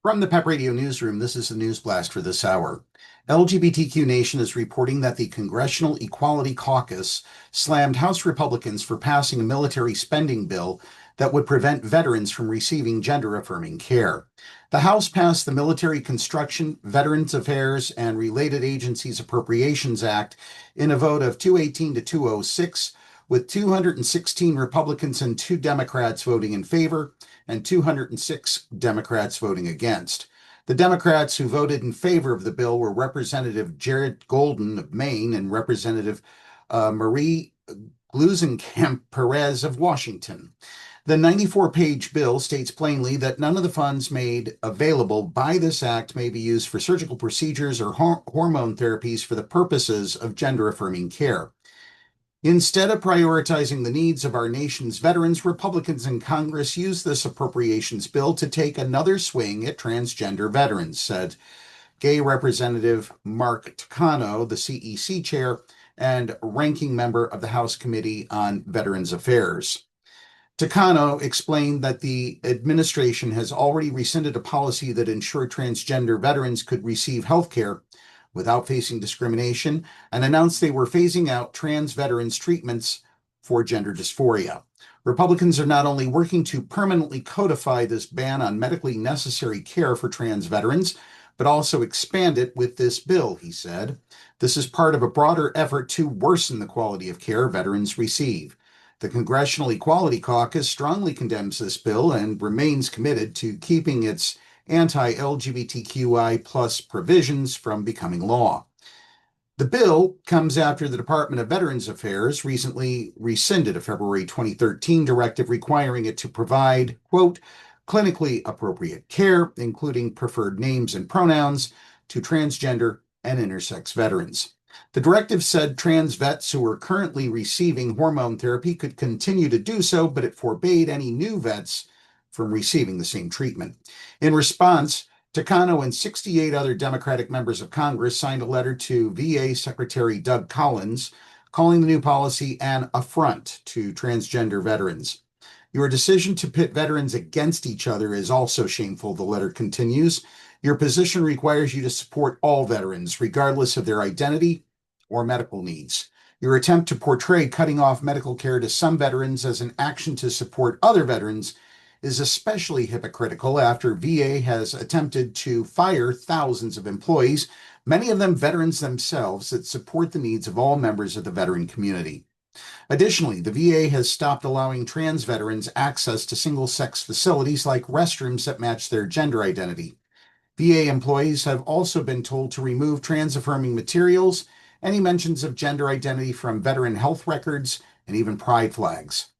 From the PEP Radio Newsroom, this is the News Blast for this hour. LGBTQ Nation is reporting that the Congressional Equality Caucus slammed House Republicans for passing a military spending bill that would prevent veterans from receiving gender-affirming care. The House passed the Military Construction, Veterans Affairs, and Related Agencies Appropriations Act in a vote of 218 to 206, with 216 Republicans and 2 Democrats voting in favor and 206 Democrats voting against. The Democrats who voted in favor of the bill were Representative Jared Golden of Maine and Representative Marie Gluesenkamp Perez of Washington. The 94-page bill states plainly that none of the funds made available by this act may be used for surgical procedures or hormone therapies for the purposes of gender-affirming care. Instead of prioritizing the needs of our nation's veterans, Republicans in Congress use this appropriations bill to take another swing at transgender veterans, said Gay Representative Mark Takano, the CEC chair and ranking member of the House Committee on Veterans Affairs. Takano explained that the administration has already rescinded a policy that ensured transgender veterans could receive health care without facing discrimination, and announced they were phasing out trans veterans' treatments for gender dysphoria. Republicans are not only working to permanently codify this ban on medically necessary care for trans veterans, but also expand it with this bill, he said. This is part of a broader effort to worsen the quality of care veterans receive. The Congressional Equality Caucus strongly condemns this bill and remains committed to keeping its anti-LGBTQI plus provisions from becoming law. The bill comes after the Department of Veterans Affairs recently rescinded a February 2013 directive requiring it to provide, quote, clinically appropriate care, including preferred names and pronouns, to transgender and intersex veterans. The directive said trans vets who are currently receiving hormone therapy could continue to do so, but it forbade any new vets from receiving the same treatment. In response, Takano and 68 other Democratic members of Congress signed a letter to VA Secretary Doug Collins, calling the new policy an affront to transgender veterans. Your decision to pit veterans against each other is also shameful, the letter continues. Your position requires you to support all veterans, regardless of their identity or medical needs. Your attempt to portray cutting off medical care to some veterans as an action to support other veterans is especially hypocritical after VA has attempted to fire thousands of employees, many of them veterans themselves, that support the needs of all members of the veteran community. Additionally, the VA has stopped allowing trans veterans access to single-sex facilities like restrooms that match their gender identity. VA employees have also been told to remove trans-affirming materials, any mentions of gender identity from veteran health records, and even pride flags.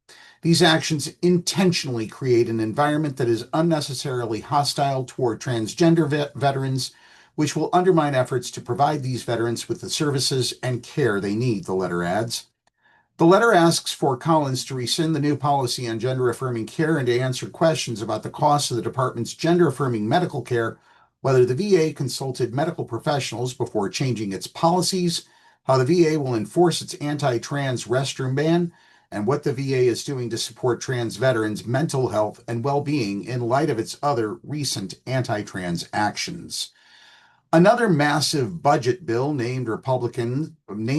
These actions intentionally create an environment that is unnecessarily hostile toward transgender veterans, which will undermine efforts to provide these veterans with the services and care they need, the letter adds. The letter asks for Collins to rescind the new policy on gender-affirming care and to answer questions about the cost of the department's gender-affirming medical care, whether the VA consulted medical professionals before changing its policies, how the VA will enforce its anti-trans restroom ban, and what the VA is doing to support trans veterans' mental health and well-being in light of its other recent anti-trans actions. Another massive budget bill named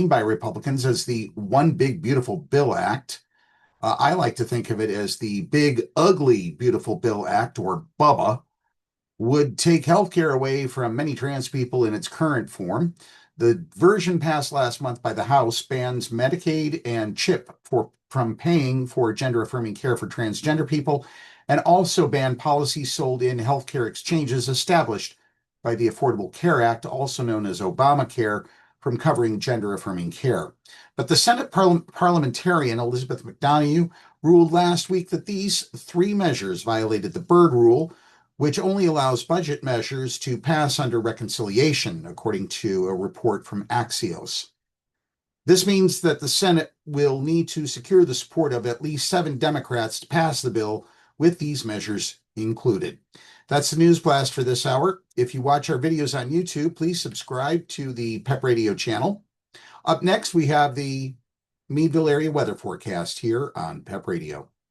by Republicans as the One Big Beautiful Bill Act. I like to think of it as the Big Ugly Beautiful Bill Act, or BUBBA, would take health care away from many trans people in its current form. The version passed last month by the House bans Medicaid and CHIP from paying for gender-affirming care for transgender people, and also banned policies sold in healthcare exchanges established by the Affordable Care Act, also known as Obamacare, from covering gender-affirming care. But the Senate parliamentarian Elizabeth McDonough ruled last week that these 3 measures violated the Byrd Rule, which only allows budget measures to pass under reconciliation, according to a report from Axios. This means that the Senate will need to secure the support of at least 7 Democrats to pass the bill, with these measures included. That's the News Blast for this hour. If you watch our videos on YouTube, please subscribe to the PEP Radio channel. Up next, we have the Meadville area weather forecast here on PEP Radio.